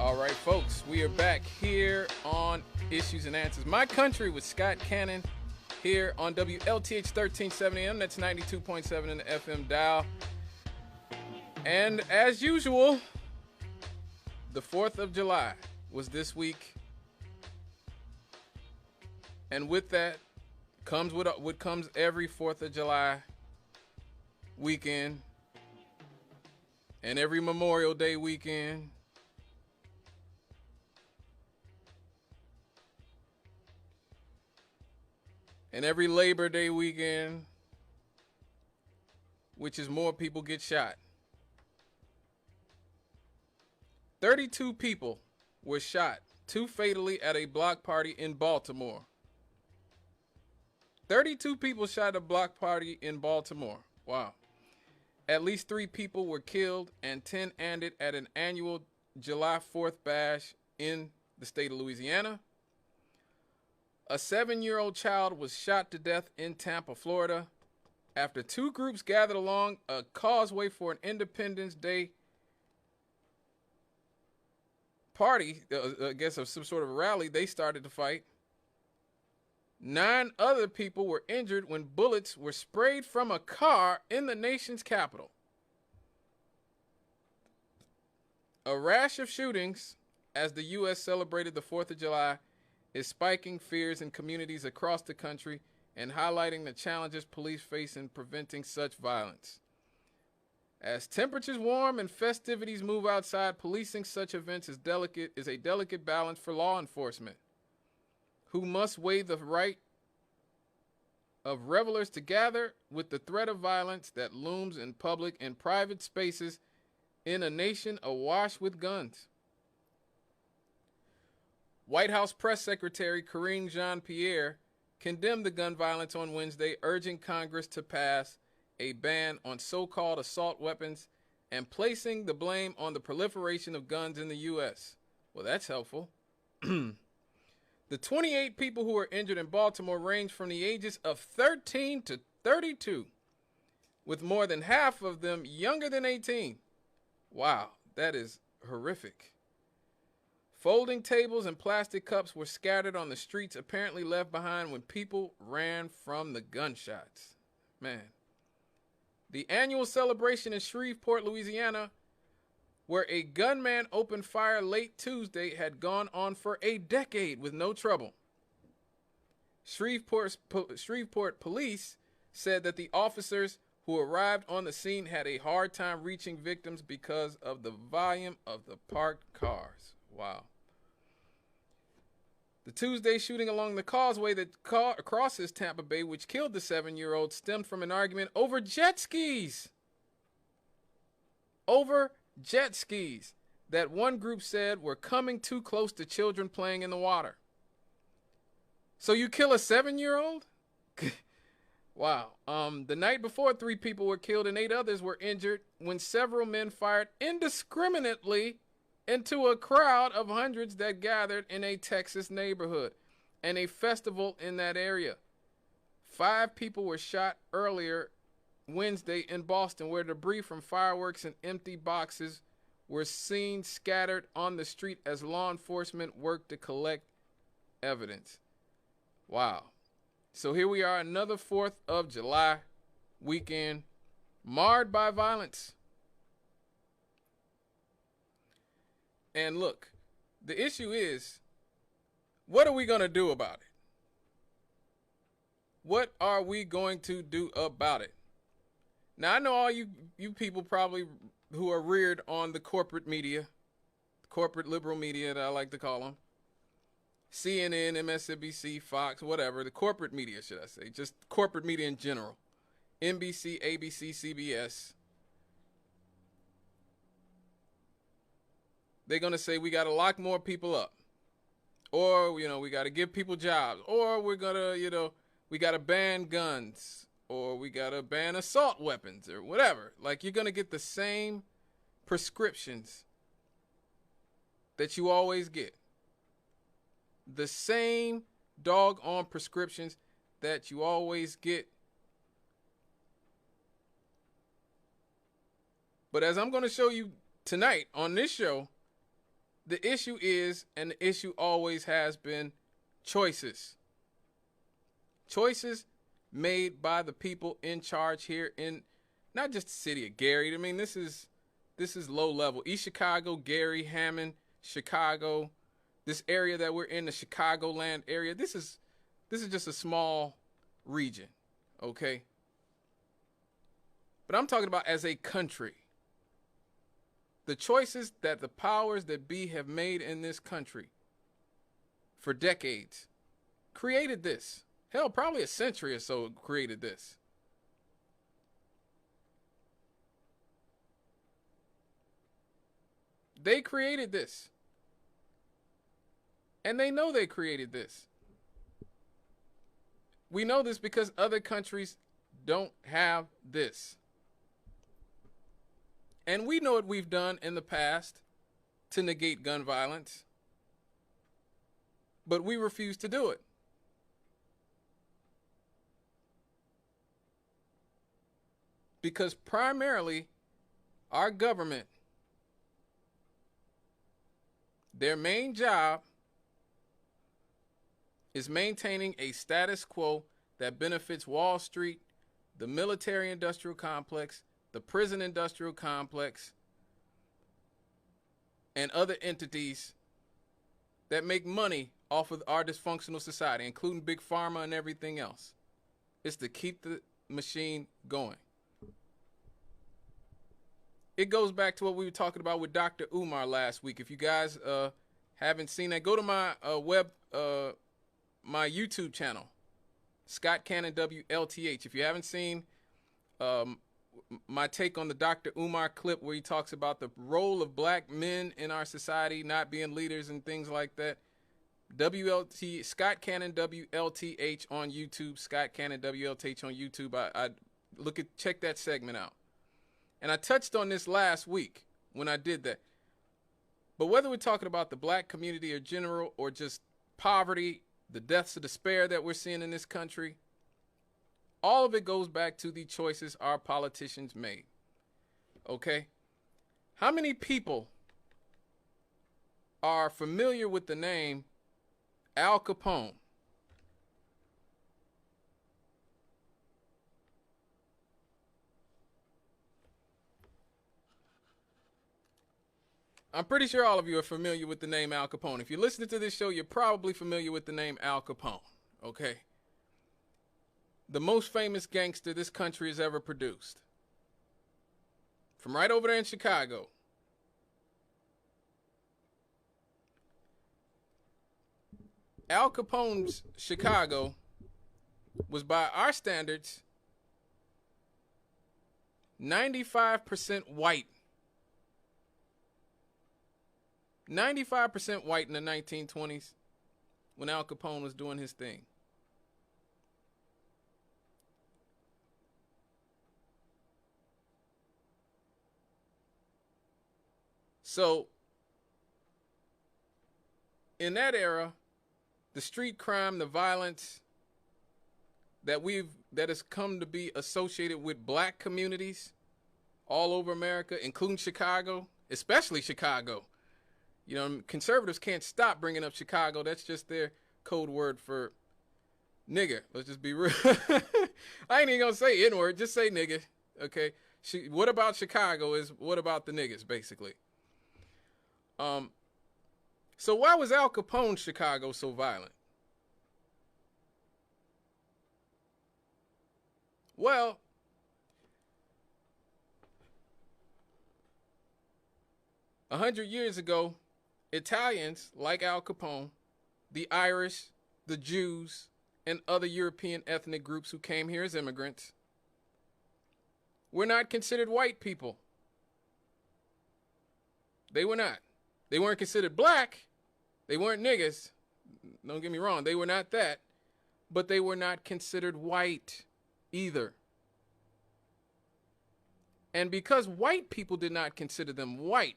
All right, folks, we are back here on Issues and Answers. My Country with Scott Cannon here on WLTH 1370 AM. That's 92.7 in the FM dial. And as usual, the 4th of July was this week. And with that comes what comes every 4th of July weekend and every Memorial Day weekend. And every Labor Day weekend, which is more people get shot. 32 people were shot, 2 fatally at a block party in Baltimore. 32 people shot at a block party in Baltimore. Wow. At least 3 people were killed and 10 ended at an annual July 4th bash in the state of Louisiana. A 7-year-old child was shot to death in Tampa, Florida, after 2 groups gathered along a causeway for an Independence Day party, I guess of some sort of a rally. They started to fight. 9 other people were injured when bullets were sprayed from a car in the nation's capital. A rash of shootings as the U.S. celebrated the 4th of July is spiking fears in communities across the country and highlighting the challenges police face in preventing such violence. As temperatures warm and festivities move outside, policing such events is a delicate balance for law enforcement, who must weigh the right of revelers to gather with the threat of violence that looms in public and private spaces in a nation awash with guns. White House Press Secretary Karine Jean-Pierre condemned the gun violence on Wednesday, urging Congress to pass a ban on so-called assault weapons and placing the blame on the proliferation of guns in the U.S. Well, that's helpful. The 28 people who were injured in Baltimore range from the ages of 13 to 32, with more than half of them younger than 18. Wow, that is horrific. Folding tables and plastic cups were scattered on the streets, apparently left behind when people ran from the gunshots. Man. The annual celebration in Shreveport, Louisiana, where a gunman opened fire late Tuesday, had gone on for a decade with no trouble. Shreveport police said that the officers who arrived on the scene had a hard time reaching victims because of the volume of the parked cars. Wow. The Tuesday shooting along the causeway that crosses Tampa Bay, which killed the 7-year-old, stemmed from an argument over jet skis. Over jet skis that one group said were coming too close to children playing in the water. So you kill a 7-year-old? Wow. The night before, 3 people were killed and 8 others were injured when several men fired indiscriminately into a crowd of hundreds that gathered in a Texas neighborhood and a festival in that area. 5 people were shot earlier Wednesday in Boston, where debris from fireworks and empty boxes were seen scattered on the street as law enforcement worked to collect evidence. Wow. So here we are, another 4th of July weekend marred by violence. And look, the issue is, what are we going to do about it? What are we going to do about it? Now, I know all you people probably who are reared on the corporate media, corporate liberal media that I like to call them, CNN, MSNBC, Fox, whatever, the corporate media, should I say, just corporate media in general, NBC, ABC, CBS. They're going to say we got to lock more people up, or, we got to give people jobs, or we're going to, we got to ban guns, or we got to ban assault weapons, or whatever. Like, you're going to get the same prescriptions that you always get. The same doggone prescriptions that you always get. But as I'm going to show you tonight on this show, The issue is, and the issue always has been, choices. Choices made by the people in charge here in not just the city of Gary. I mean, this is low level. East Chicago, Gary, Hammond, Chicago, this area that we're in, the Chicagoland area. This is just a small region, okay? But I'm talking about as a country. The choices that the powers that be have made in this country for decades created this. Hell, probably a century or so created this. They created this. And they know they created this. We know this because other countries don't have this. And we know what we've done in the past to negate gun violence. But we refuse to do it. Because primarily, our government, their main job is maintaining a status quo that benefits Wall Street, the military-industrial complex, the prison-industrial complex, and other entities that make money off of our dysfunctional society, including Big Pharma and everything else. It's to keep the machine going. It goes back to what we were talking about with Dr. Umar last week. If you guys haven't seen that, go to my my YouTube channel, Scott Cannon WLTH. If you haven't seen my take on the Dr. Umar clip where he talks about the role of black men in our society not being leaders and things like that, Scott Cannon WLTH on YouTube, Scott Cannon WLTH on YouTube. I check that segment out. And I touched on this last week when I did that. But whether we're talking about the black community or general or just poverty, the deaths of despair that we're seeing in this country, all of it goes back to the choices our politicians made. Okay? How many people are familiar with the name Al Capone? I'm pretty sure all of you are familiar with the name Al Capone. If you're listening to this show, you're probably familiar with the name Al Capone, okay? The most famous gangster this country has ever produced. From right over there in Chicago. Al Capone's Chicago was, by our standards, 95% white. 95% white in the 1920s when Al Capone was doing his thing. So, in that era, the street crime, the violence that has come to be associated with black communities all over America, including Chicago, especially Chicago. You know, conservatives can't stop bringing up Chicago. That's just their code word for nigger. Let's just be real. I ain't even gonna say N-word. Just say nigger. Okay. What about Chicago is what about the niggas, basically. So why was Al Capone's Chicago so violent? Well, a 100 years ago, Italians, like Al Capone, the Irish, the Jews, and other European ethnic groups who came here as immigrants, were not considered white people. They were not. They weren't considered black. They weren't niggas. Don't get me wrong. They were not that. But they were not considered white either. And because white people did not consider them white,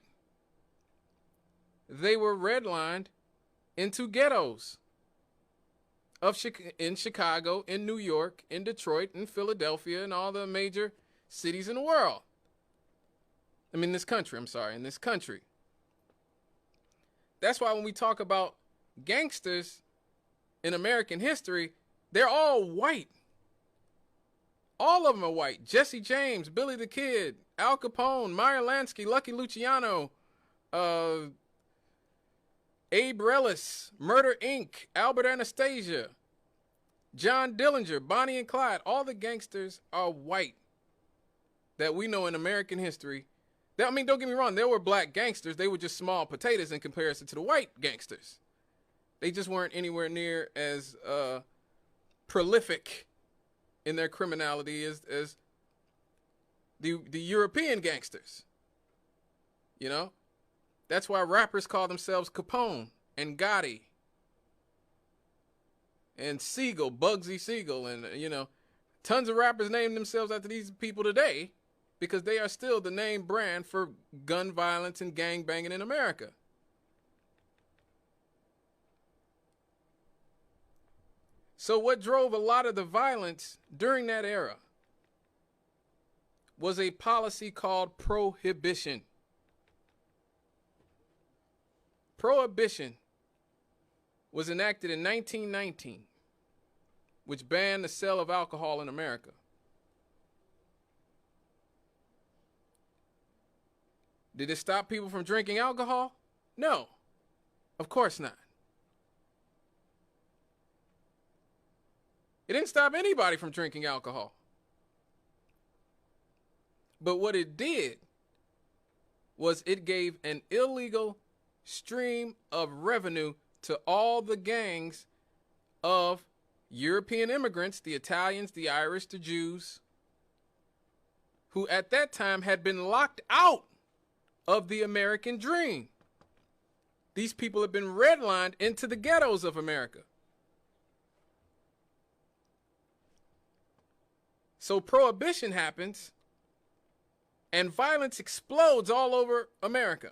they were redlined into ghettos in Chicago, in New York, in Detroit, in Philadelphia, and all the major cities in the world. I mean, in this country. that's why when we talk about gangsters in American history, they're all white. All of them are white. Jesse James, Billy the Kid, Al Capone, Meyer Lansky, Lucky Luciano, Abe Relis, Murder Inc., Albert Anastasia, John Dillinger, Bonnie and Clyde. All the gangsters are white that we know in American history. I mean, don't get me wrong. There were black gangsters. They were just small potatoes in comparison to the white gangsters. They just weren't anywhere near as prolific in their criminality as the European gangsters. You know? That's why rappers call themselves Capone and Gotti and Siegel, Bugsy Siegel, and, you know, tons of rappers name themselves after these people today because they are still the name brand for gun violence and gang banging in America. So what drove a lot of the violence during that era was a policy called prohibition. Prohibition was enacted in 1919, which banned the sale of alcohol in America. Did it stop people from drinking alcohol? No, of course not. It didn't stop anybody from drinking alcohol. But what it did was it gave an illegal stream of revenue to all the gangs of European immigrants, the Italians, the Irish, the Jews, who at that time had been locked out of the American dream. These people have been redlined into the ghettos of America. So prohibition happens and violence explodes all over America.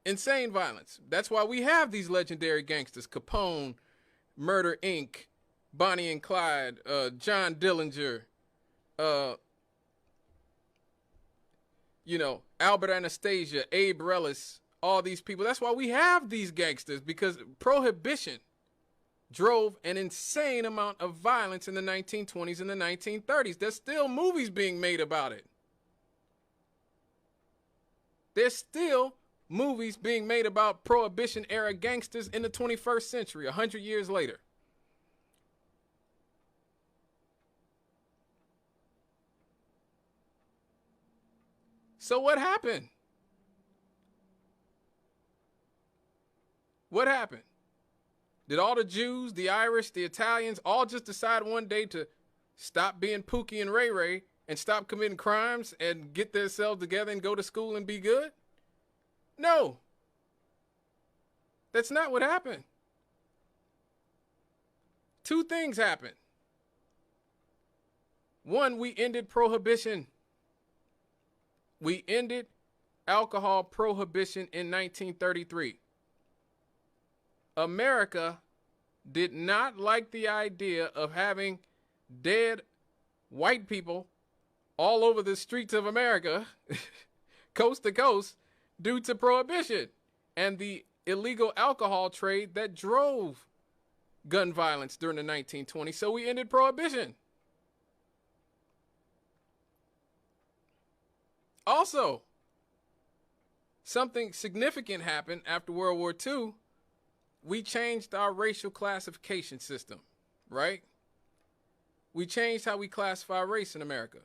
Insane violence. That's why we have these legendary gangsters, Capone, Murder Inc., Bonnie and Clyde, John Dillinger, you know, Albert Anastasia, Abe Relis, all these people. That's why we have these gangsters, because prohibition drove an insane amount of violence in the 1920s and the 1930s. There's still movies being made about it. There's still movies being made about Prohibition era gangsters in the 21st century, 100 years later. So what happened? What happened? Did all the Jews, the Irish, the Italians all just decide one day to stop being Pookie and Ray Ray and stop committing crimes and get themselves together and go to school and be good? No. That's not what happened. Two things happened. One, we ended prohibition. We ended alcohol prohibition in 1933. America did not like the idea of having dead white people all over the streets of America, coast to coast, due to prohibition and the illegal alcohol trade that drove gun violence during the 1920s. So we ended prohibition. Also, something significant happened after World War II. We changed our racial classification system, right? We changed how we classify race in America.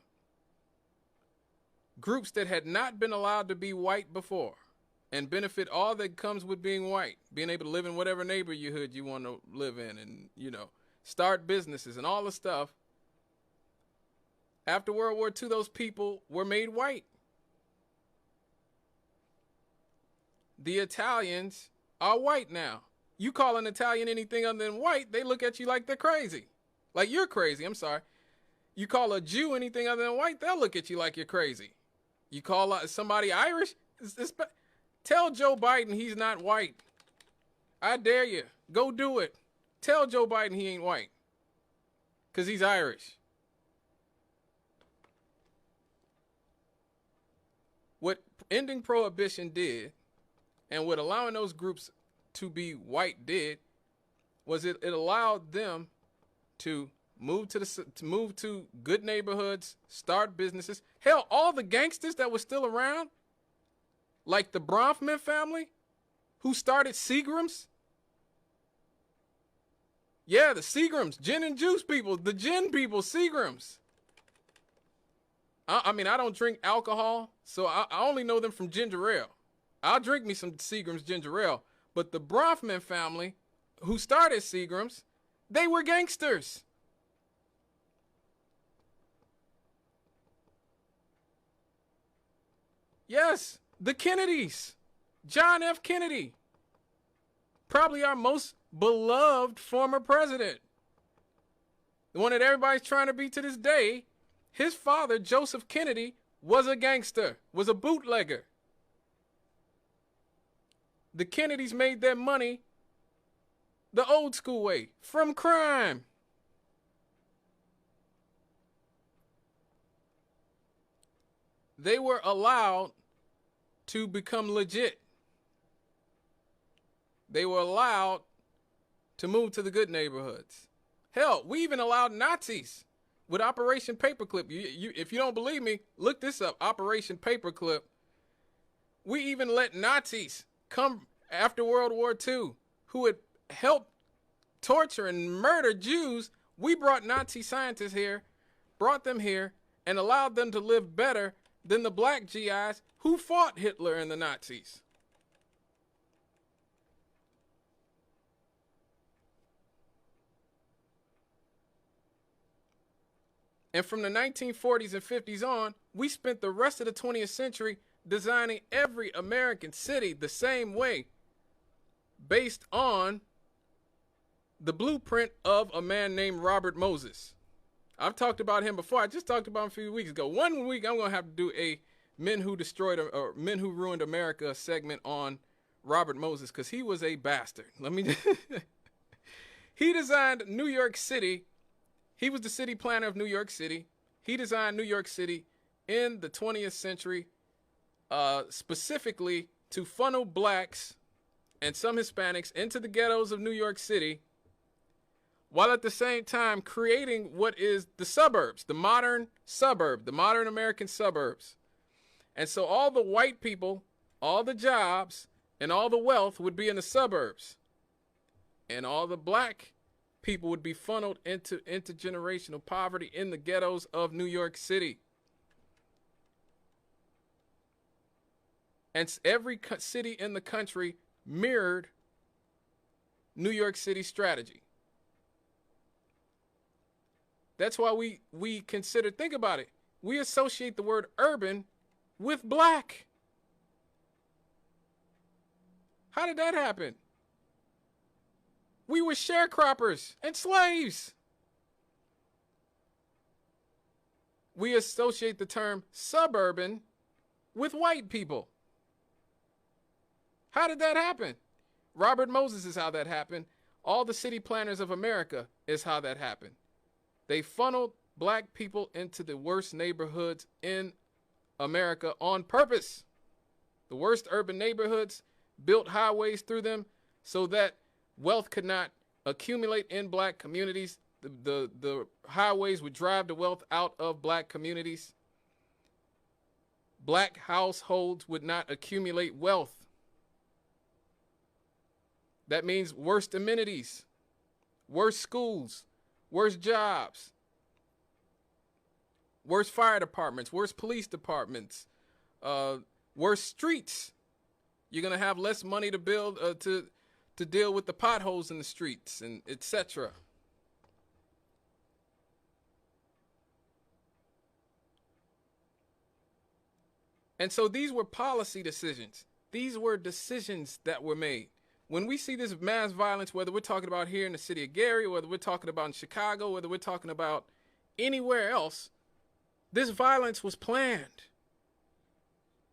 Groups that had not been allowed to be white before and benefit all that comes with being white, being able to live in whatever neighborhood you want to live in and, you know, start businesses and all the stuff. After World War II, those people were made white. The Italians are white now. You call an Italian anything other than white, they look at you like they're crazy. Like you're crazy, I'm sorry. You call a Jew anything other than white, they'll look at you like you're crazy. You call somebody Irish, tell Joe Biden he's not white. I dare you. Go do it. Tell Joe Biden he ain't white. Because he's Irish. What ending prohibition did And what allowing those groups to be white did was it allowed them to move to good neighborhoods, start businesses. Hell, all the gangsters that were still around, like the Bronfman family, who started Seagrams. Yeah, the Seagrams, gin and juice people, the gin people, Seagrams. I mean, I don't drink alcohol, so I only know them from ginger ale. I'll drink me some Seagram's ginger ale. But the Bronfman family, who started Seagram's, they were gangsters. Yes, the Kennedys. John F. Kennedy. Probably our most beloved former president. The one that everybody's trying to be to this day. His father, Joseph Kennedy, was a gangster, was a bootlegger. The Kennedys made their money the old school way, from crime. They were allowed to become legit. They were allowed to move to the good neighborhoods. Hell, we even allowed Nazis with Operation Paperclip. If you don't believe me, look this up, Operation Paperclip. We even let Nazis come after World War II who had helped torture and murder Jews. We brought Nazi scientists here, brought them here, and allowed them to live better than the black GIs who fought Hitler and the Nazis. And from the 1940s and 50s on, we spent the rest of the 20th century designing every American city the same way, based on the blueprint of a man named Robert Moses. I've talked about him before. I just talked about him a few weeks ago. One week I'm going to have to do a Men Who Destroyed or Men Who Ruined America segment on Robert Moses, because he was a bastard. He designed New York City. He was the city planner of New York City. He designed New York City in the 20th century, specifically to funnel blacks and some Hispanics into the ghettos of New York City, while at the same time creating what is the suburbs, the modern suburb, the modern American suburbs. And so all the white people, all the jobs, and all the wealth would be in the suburbs. And all the black people would be funneled into intergenerational poverty in the ghettos of New York City. And every city in the country mirrored New York City's strategy. That's why we consider, think about it, we associate the word urban with black. How did that happen? We were sharecroppers and slaves. We associate the term suburban with white people. How did that happen? Robert Moses is how that happened. All the city planners of America is how that happened. They funneled black people into the worst neighborhoods in America on purpose. The worst urban neighborhoods, built highways through them so that wealth could not accumulate in black communities. The highways would drive the wealth out of black communities. Black households would not accumulate wealth. That means worse amenities, worse schools, worse jobs, worse fire departments, worse police departments, worse streets. You're going to have less money to build, to deal with the potholes in the streets, and etc. And so these were policy decisions. These were decisions that were made. When we see this mass violence, whether we're talking about here in the city of Gary, whether we're talking about in Chicago, whether we're talking about anywhere else, this violence was planned.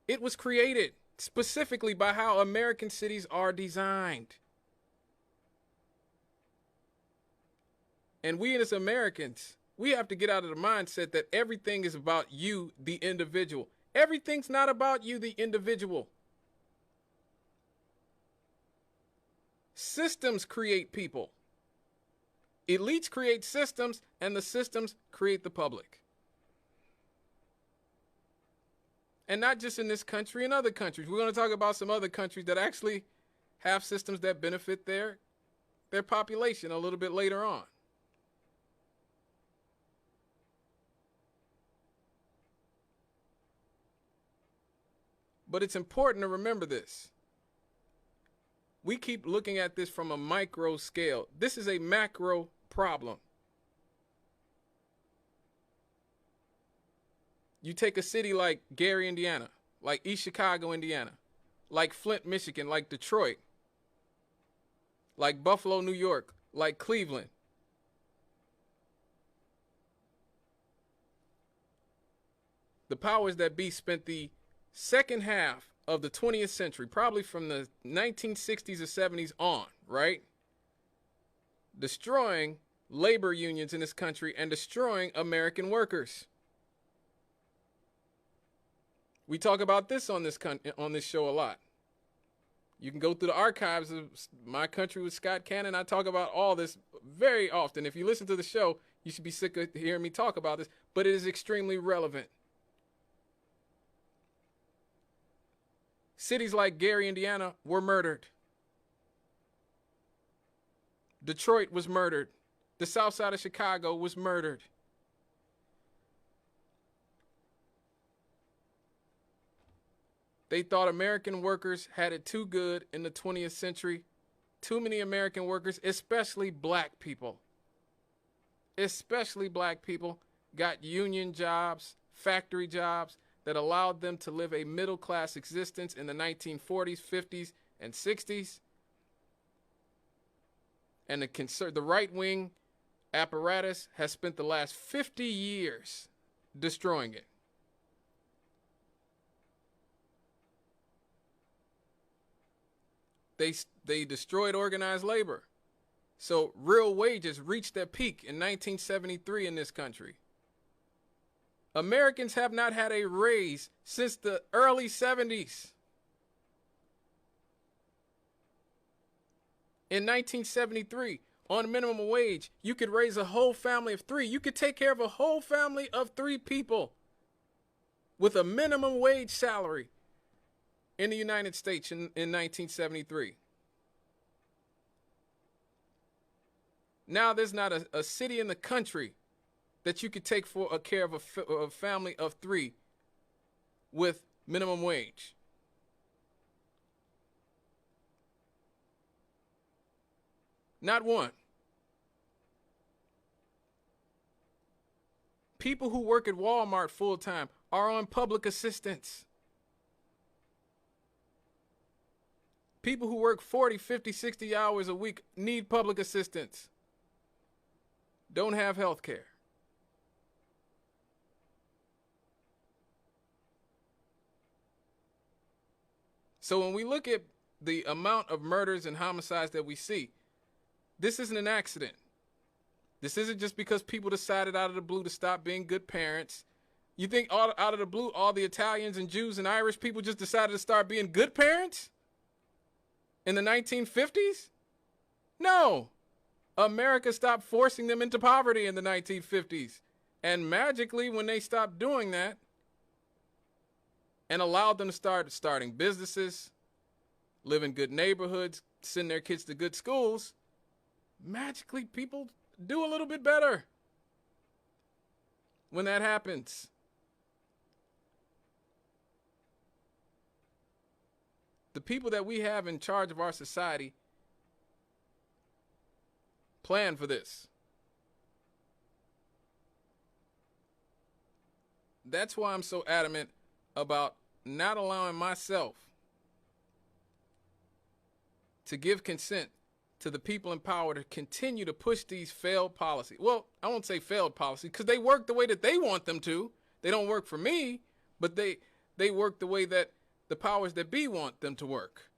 It was created specifically by how American cities are designed. And we as Americans, we have to get out of the mindset that everything is about you, the individual. Everything's not about you, the individual. Systems create people. Elites create systems, and the systems create the public. And not just in this country, in other countries. We're going to talk about some other countries that actually have systems that benefit their population a little bit later on. But it's important to remember this. We keep looking at this from a micro scale. This is a macro problem. You take a city like Gary, Indiana, like East Chicago, Indiana, like Flint, Michigan, like Detroit, like Buffalo, New York, like Cleveland. The powers that be spent the second half of the 20th century, probably from the 1960s or 70s on, right? Destroying labor unions in this country and destroying American workers. We talk about this on this show a lot. You can go through the archives of My Country with Scott Cannon. I talk about all this very often. If you listen to the show, you should be sick of hearing me talk about this, but it is extremely relevant. Cities like Gary, Indiana were murdered. Detroit was murdered. The south side of Chicago was murdered. They thought American workers had it too good in the 20th century. Too many American workers, especially black people, got union jobs, factory jobs that allowed them to live a middle-class existence in the 1940s, 50s, and 60s. And the right-wing apparatus has spent the last 50 years destroying it. They destroyed organized labor. So real wages reached their peak in 1973 in this country. Americans have not had a raise since the early 70s. In 1973, on minimum wage, you could raise a whole family of 3. You could take care of a whole family of 3 people with a minimum wage salary in the United States in 1973. Now there's not a city in the country that you could take care of a family of 3 with minimum wage. Not one. People who work at Walmart full time are on public assistance. People who work 40, 50, 60 hours a week need public assistance. Don't have health care. So when we look at the amount of murders and homicides that we see, this isn't an accident. This isn't just because people decided out of the blue to stop being good parents. You think out of the blue, all the Italians and Jews and Irish people just decided to start being good parents in the 1950s? No. America stopped forcing them into poverty in the 1950s. And magically, when they stopped doing that and allowed them to start starting businesses, live in good neighborhoods, send their kids to good schools, magically people do a little bit better when that happens. The people that we have in charge of our society plan for this. That's why I'm so adamant about not allowing myself to give consent to the people in power to continue to push these failed policies. Well, I won't say failed policies because they work the way that they want them to. They don't work for me, but they work the way that the powers that be want them to work.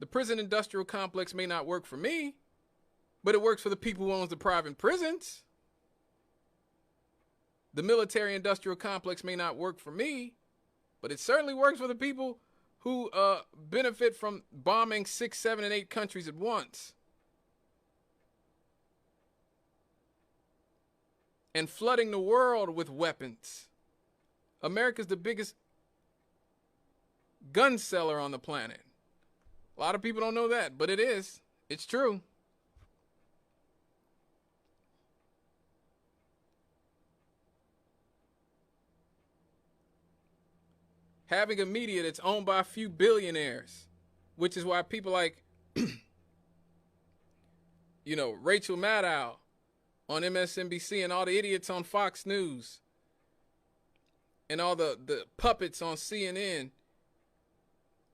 The prison industrial complex may not work for me, but it works for the people who own the private prisons. The military industrial complex may not work for me, but it certainly works for the people who benefit from bombing 6, 7, and 8 countries at once and flooding the world with weapons. America's the biggest gun seller on the planet. A lot of people don't know that, but it is. It's true. Having a media that's owned by a few billionaires, which is why people like, Rachel Maddow on MSNBC and all the idiots on Fox News and all the puppets on CNN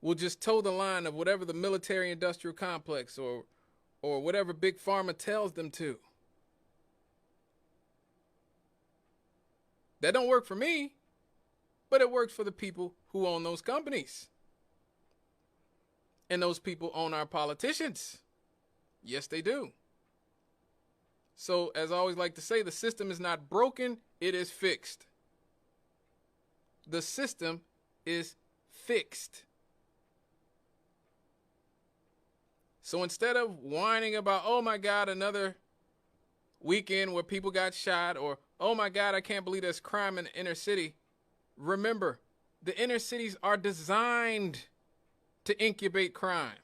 will just toe the line of whatever the military-industrial complex or whatever Big Pharma tells them to. That don't work for me, but it works for the people who own those companies. And those people own our politicians. Yes, they do. So, as I always like to say, the system is not broken, it is fixed. The system is fixed. So instead of whining about, oh my God, another weekend where people got shot, or oh my God, I can't believe there's crime in the inner city, remember, the inner cities are designed to incubate crime.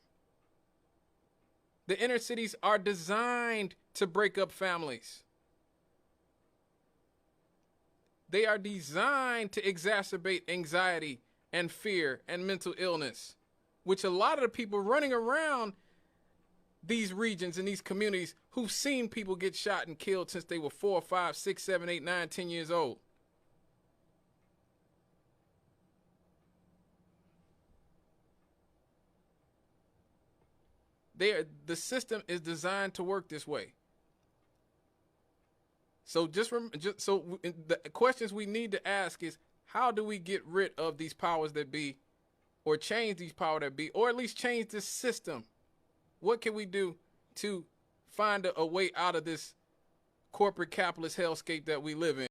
The inner cities are designed to break up families. They are designed to exacerbate anxiety and fear and mental illness, which a lot of the people running around these regions and these communities who've seen people get shot and killed since they were 4, 5, 6, 7, 8, 9, 10 years old. The system is designed to work this way. So the questions we need to ask is, how do we get rid of these powers that be, or change these powers that be, or at least change this system? What can we do to find a way out of this corporate capitalist hellscape that we live in?